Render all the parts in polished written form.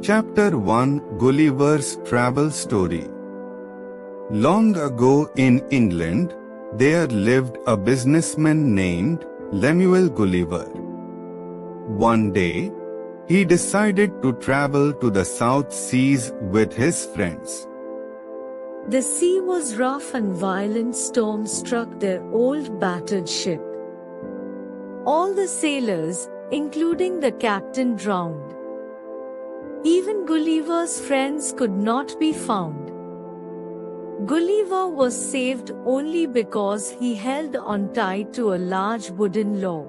Chapter 1 Gullivers Travel Story. Long ago in England, there lived a businessman named Lemuel Gulliver. One day, he decided to travel to the South Seas with his friends. The sea was rough and violent storms struck their old battered ship. All the sailors, including the captain, drowned. Even Gulliver's friends could not be found. Gulliver was saved only because he held on tight to a large wooden log.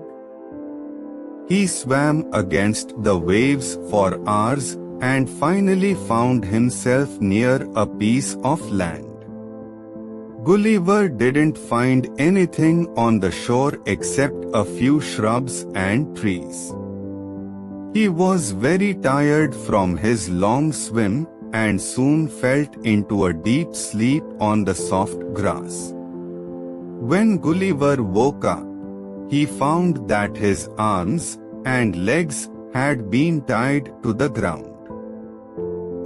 He swam against the waves for hours and finally found himself near a piece of land. Gulliver didn't find anything on the shore except a few shrubs and trees. He was very tired from his long swim and soon fell into a deep sleep on the soft grass. When Gulliver woke up, he found that his arms and legs had been tied to the ground.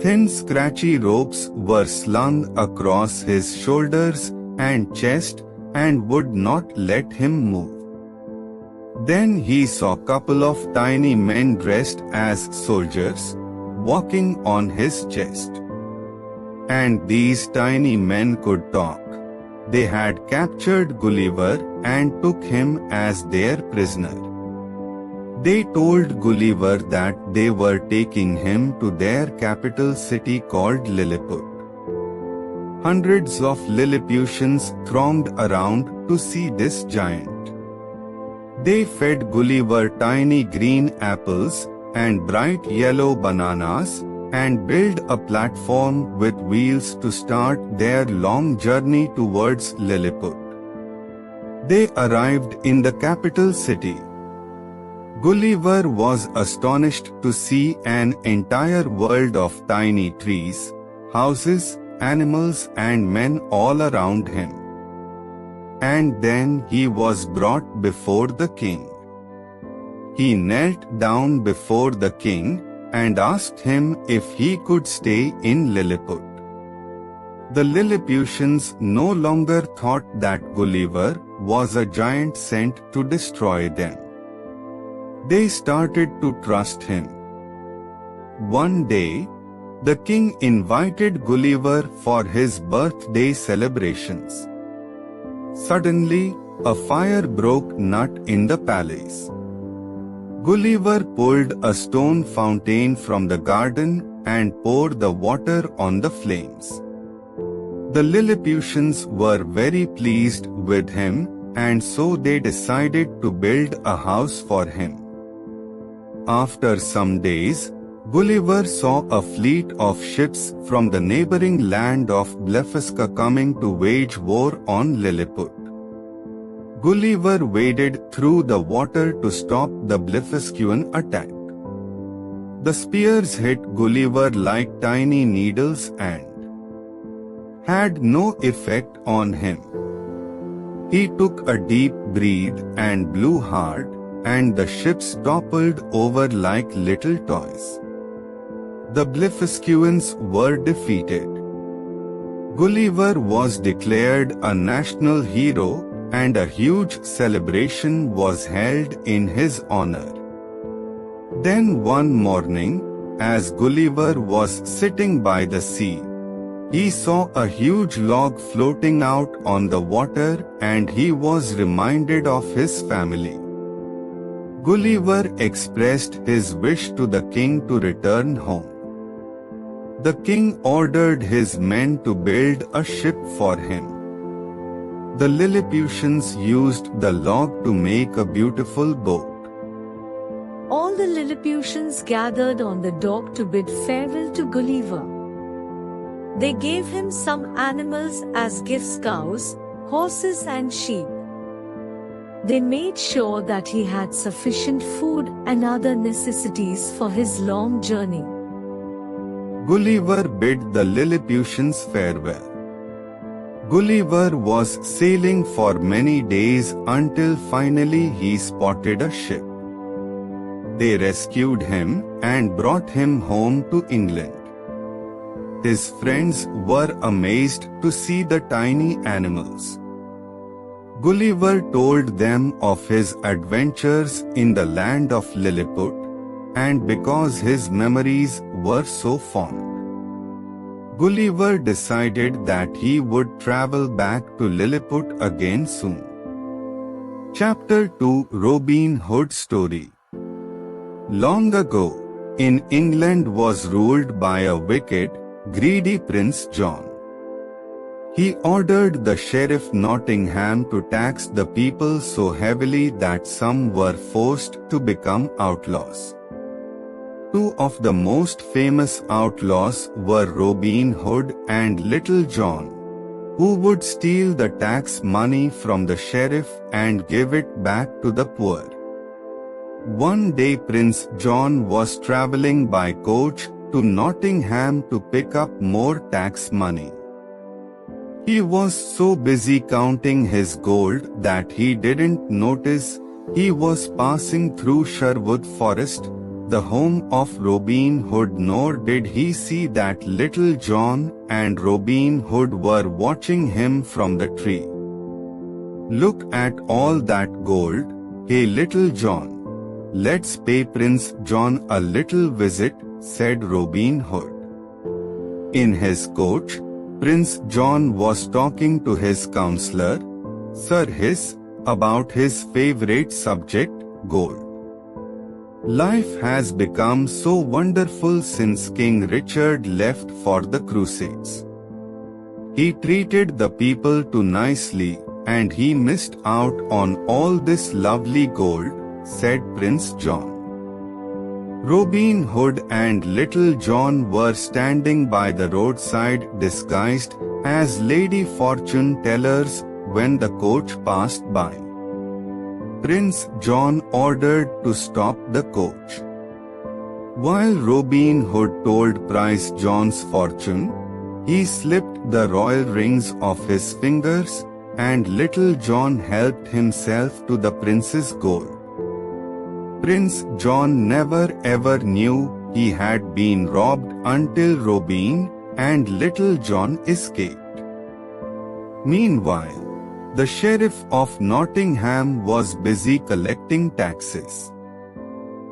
Thin scratchy ropes were slung across his shoulders and chest and would not let him move. Then he saw a couple of tiny men dressed as soldiers, walking on his chest. And these tiny men could talk. They had captured Gulliver and took him as their prisoner. They told Gulliver that they were taking him to their capital city called Lilliput. Hundreds of Lilliputians thronged around to see this giant. They fed Gulliver tiny green apples and bright yellow bananas and built a platform with wheels to start their long journey towards Lilliput. They arrived in the capital city. Gulliver was astonished to see an entire world of tiny trees, houses, animals and men all around him. And then he was brought before the king. He knelt down before the king and asked him if he could stay in Lilliput. The Lilliputians no longer thought that Gulliver was a giant sent to destroy them. They started to trust him. One day, the king invited Gulliver for his birthday celebrations. Suddenly, a fire broke out in the palace. Gulliver pulled a stone fountain from the garden and poured the water on the flames. The Lilliputians were very pleased with him, and so they decided to build a house for him. After some days, Gulliver saw a fleet of ships from the neighboring land of Blefusca coming to wage war on Lilliput. Gulliver waded through the water to stop the Blefuscan attack. The spears hit Gulliver like tiny needles and had no effect on him. He took a deep breath and blew hard, and the ships toppled over like little toys. The Blefuscans were defeated. Gulliver was declared a national hero, and a huge celebration was held in his honor. Then one morning, as Gulliver was sitting by the sea, he saw a huge log floating out on the water, and he was reminded of his family. Gulliver expressed his wish to the king to return home. The king ordered his men to build a ship for him. The Lilliputians used the log to make a beautiful boat. All the Lilliputians gathered on the dock to bid farewell to Gulliver. They gave him some animals as gifts: cows, horses and sheep. They made sure that he had sufficient food and other necessities for his long journey. Gulliver bid the Lilliputians farewell. Gulliver was sailing for many days until finally he spotted a ship. They rescued him and brought him home to England. His friends were amazed to see the tiny animals. Gulliver told them of his adventures in the land of Lilliput, and because his memories were so fond, Gulliver decided that he would travel back to Lilliput again soon. Chapter 2 Robin Hood Story. Long ago, in England was ruled by a wicked, greedy Prince John. He ordered the Sheriff Nottingham to tax the people so heavily that some were forced to become outlaws. Two of the most famous outlaws were Robin Hood and Little John, who would steal the tax money from the sheriff and give it back to the poor. One day Prince John was traveling by coach to Nottingham to pick up more tax money. He was so busy counting his gold that he didn't notice he was passing through Sherwood Forest, the home of Robin Hood, nor did he see that Little John and Robin Hood were watching him from the tree. "Look at all that gold, hey Little John. Let's pay Prince John a little visit," said Robin Hood. In his coach, Prince John was talking to his counselor, Sir Hiss, about his favorite subject, gold. Life has become so wonderful since King Richard left for the Crusades. He treated the people too nicely, and he missed out on all this lovely gold, said Prince John. Robin Hood and Little John were standing by the roadside disguised as lady fortune tellers when the coach passed by. Prince John ordered to stop the coach. While Robin Hood told Prince John's fortune, he slipped the royal rings off his fingers, and Little John helped himself to the prince's gold. Prince John never ever knew he had been robbed until Robin and Little John escaped. Meanwhile, the Sheriff of Nottingham was busy collecting taxes.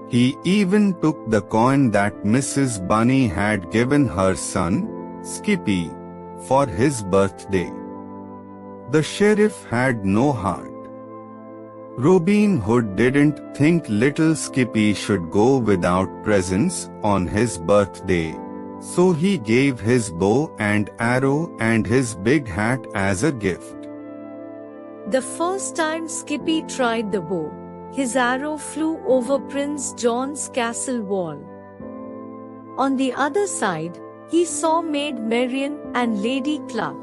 He even took the coin that Mrs. Bunny had given her son, Skippy, for his birthday. The sheriff had no heart. Robin Hood didn't think little Skippy should go without presents on his birthday, so he gave his bow and arrow and his big hat as a gift. The first time Skippy tried the bow, his arrow flew over Prince John's castle wall. On the other side, he saw Maid Marian and Lady Cluck.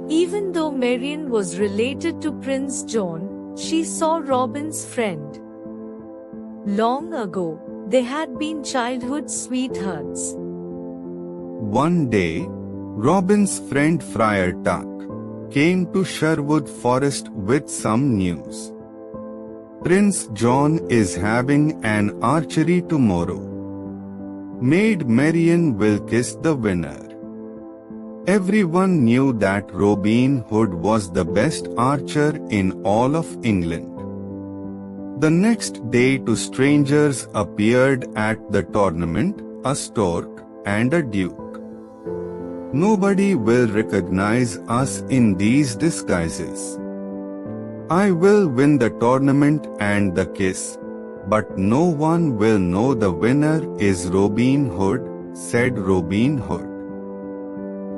Even though Marian was related to Prince John, she saw Robin's friend. Long ago, they had been childhood sweethearts. One day, Robin's friend Friar Tuck came to Sherwood Forest with some news. Prince John is having an archery tomorrow. Maid Marian will kiss the winner. Everyone knew that Robin Hood was the best archer in all of England. The next day, two strangers appeared at the tournament, a stork and a duke. Nobody will recognize us in these disguises. I will win the tournament and the kiss, but no one will know the winner is Robin Hood, said Robin Hood.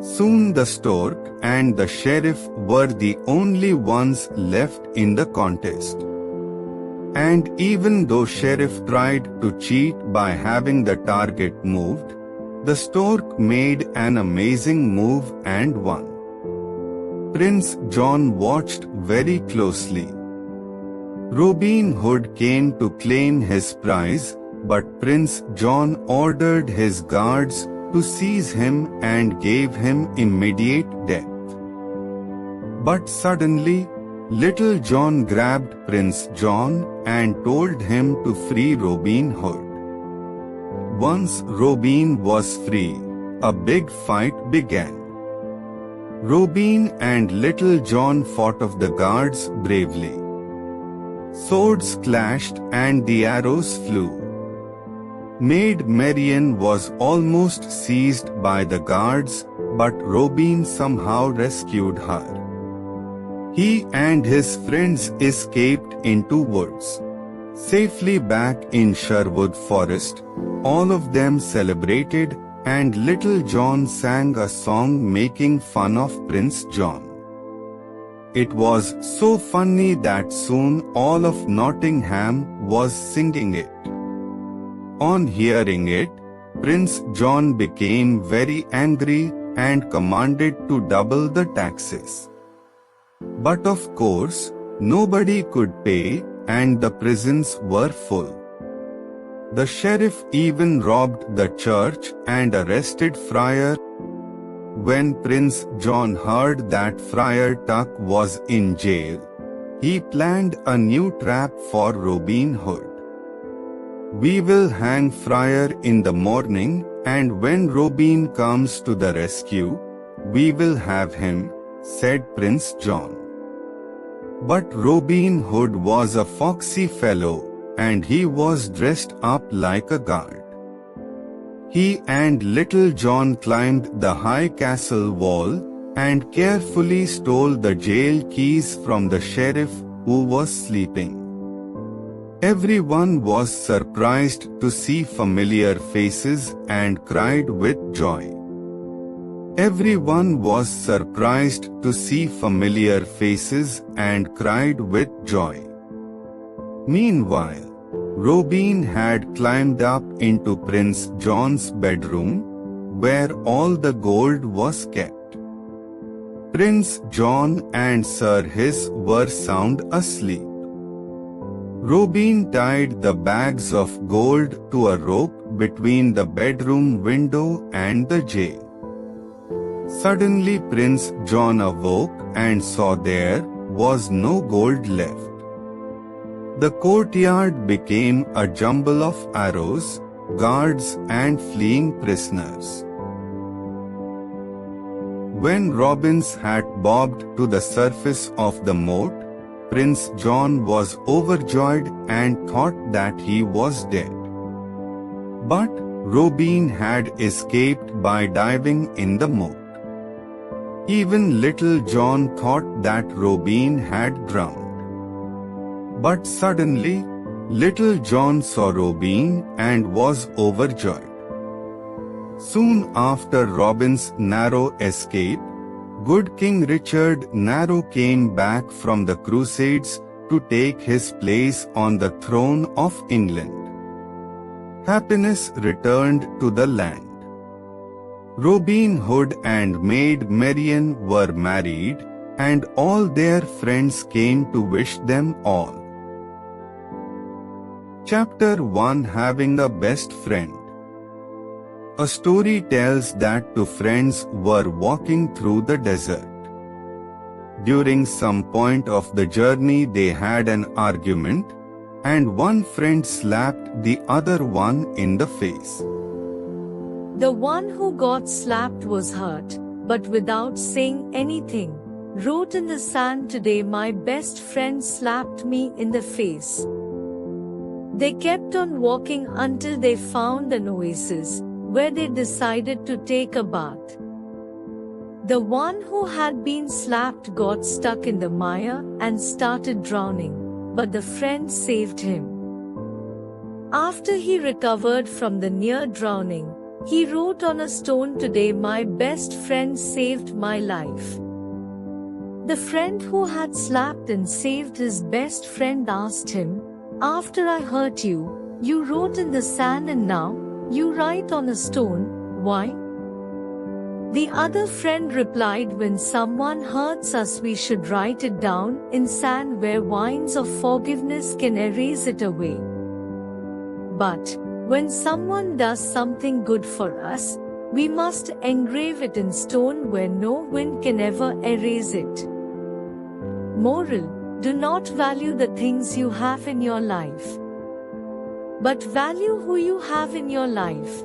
Soon the stork and the sheriff were the only ones left in the contest. And even though sheriff tried to cheat by having the target moved, the stork made an amazing move and won. Prince John watched very closely. Robin Hood came to claim his prize, but Prince John ordered his guards to seize him and gave him immediate death. But suddenly, Little John grabbed Prince John and told him to free Robin Hood. Once Robin was free, a big fight began. Robin and Little John fought off the guards bravely. Swords clashed and the arrows flew. Maid Marian was almost seized by the guards, but Robin somehow rescued her. He and his friends escaped into woods. Safely back in Sherwood Forest, all of them celebrated, and Little John sang a song making fun of Prince John. It was so funny that soon all of Nottingham was singing it. On hearing it, Prince John became very angry and commanded to double the taxes. But of course, nobody could pay, and the prisons were full. The sheriff even robbed the church and arrested Friar. When Prince John heard that Friar Tuck was in jail, he planned a new trap for Robin Hood. "We will hang Friar in the morning, and when Robin comes to the rescue, we will have him," said Prince John. But Robin Hood was a foxy fellow, and he was dressed up like a guard. He and Little John climbed the high castle wall and carefully stole the jail keys from the sheriff, who was sleeping. Everyone was surprised to see familiar faces and cried with joy. Everyone was surprised to see familiar faces and cried with joy. Meanwhile, Robin had climbed up into Prince John's bedroom, where all the gold was kept. Prince John and Sir Hiss were sound asleep. Robin tied the bags of gold to a rope between the bedroom window and the jail. Suddenly Prince John awoke and saw there was no gold left. The courtyard became a jumble of arrows, guards, and fleeing prisoners. When Robin's hat bobbed to the surface of the moat, Prince John was overjoyed and thought that he was dead. But Robin had escaped by diving in the moat. Even Little John thought that Robin had drowned. But suddenly, Little John saw Robin and was overjoyed. Soon after Robin's narrow escape, good King Richard Narrow came back from the Crusades to take his place on the throne of England. Happiness returned to the land. Robin Hood and Maid Marian were married, and all their friends came to wish them all. Chapter 1: Having a Best Friend. A story tells that two friends were walking through the desert. During some point of the journey they had an argument, and one friend slapped the other one in the face. The one who got slapped was hurt, but without saying anything, wrote in the sand, "Today my best friend slapped me in the face." They kept on walking until they found an oasis, where they decided to take a bath. The one who had been slapped got stuck in the mire and started drowning, but the friend saved him. After he recovered from the near drowning, he wrote on a stone, "Today my best friend saved my life." The friend who had slapped and saved his best friend asked him, "After I hurt you, you wrote in the sand and now you write on a stone, why?" The other friend replied, "When someone hurts us, we should write it down in sand where vines of forgiveness can erase it away. But when someone does something good for us, we must engrave it in stone where no wind can ever erase it." Moral: Do not value the things you have in your life, but value who you have in your life.